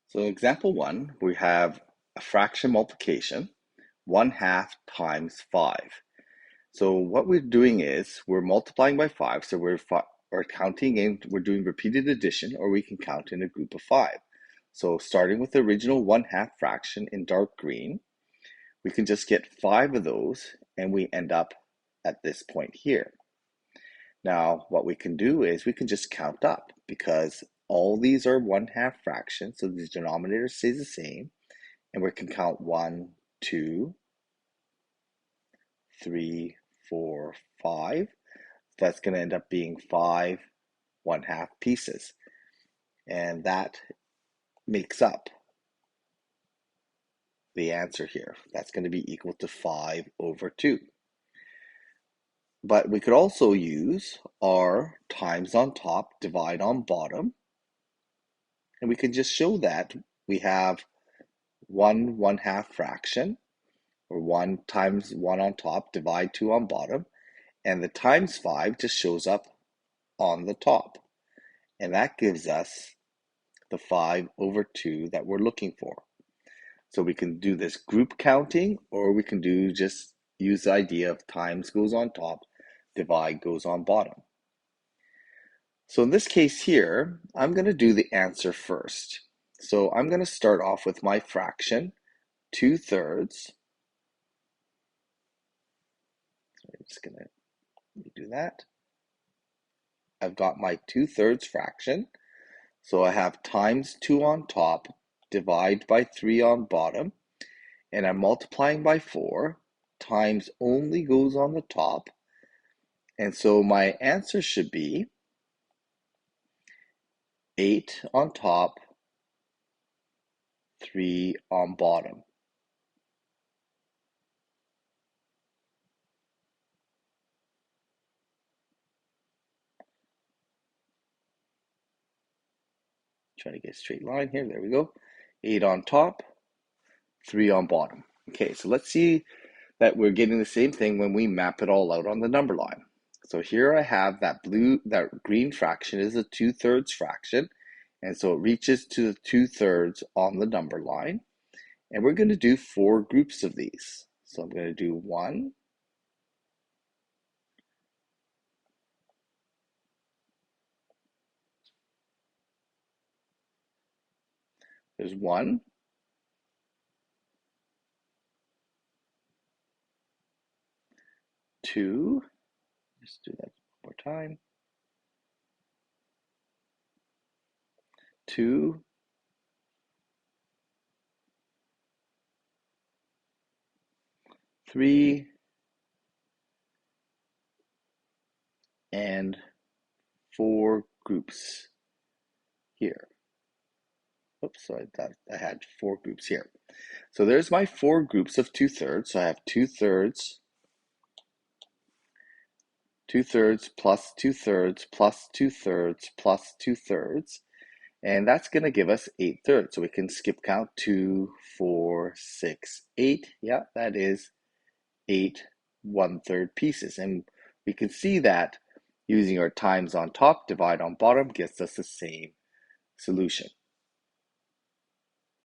So example one, we have a fraction multiplication, 1/2 times 5. So what we're doing is we're multiplying by 5, so we're counting in, we're doing repeated addition, or we can count in a group of 5. So starting with the original 1/2 fraction in dark green, we can just get 5 of those, and we end up at this point here. Now, what we can do is we can just count up because all these are 1/2 fractions, so the denominator stays the same, and we can count 1, 2, 3, 4, 5. That's going to end up being 5 1/2 pieces, and that makes up the answer here. That's going to be equal to 5/2. But we could also use our times on top, divide on bottom, and we can just show that we have 1/1/2 fraction, or 1 times 1 on top, divide 2 on bottom, and the times 5 just shows up on the top. And that gives us the 5/2 that we're looking for. So we can do this group counting, or we can just use the idea of times goes on top, divide goes on bottom. So in this case here, I'm going to do the answer first. So I'm going to start off with my fraction, 2/3. So I'm just going to do that. I've got my 2/3 fraction. So I have times 2 on top, divide by 3 on bottom, and I'm multiplying by 4. Times only goes on the top. And so my answer should be 8 on top, 3 on bottom. Trying to get a straight line here. There we go. 8 on top, 3 on bottom. Okay, so let's see that we're getting the same thing when we map it all out on the number line. So here I have that green fraction is a 2/3 fraction, and so it reaches to the 2/3 on the number line. And we're going to do 4 groups of these. So I'm going to do 1, there's 1, 2, let's do that one more time, 2, 3, and 4 groups here. Oops, so I had 4 groups here. So there's my 4 groups of 2/3. So I have 2/3, 2/3 plus 2/3 plus 2/3 plus 2/3. And that's going to give us 8/3. So we can skip count 2, 4, 6, 8. Yeah, that is 8 1/3 pieces. And we can see that using our times on top, divide on bottom gets us the same solution.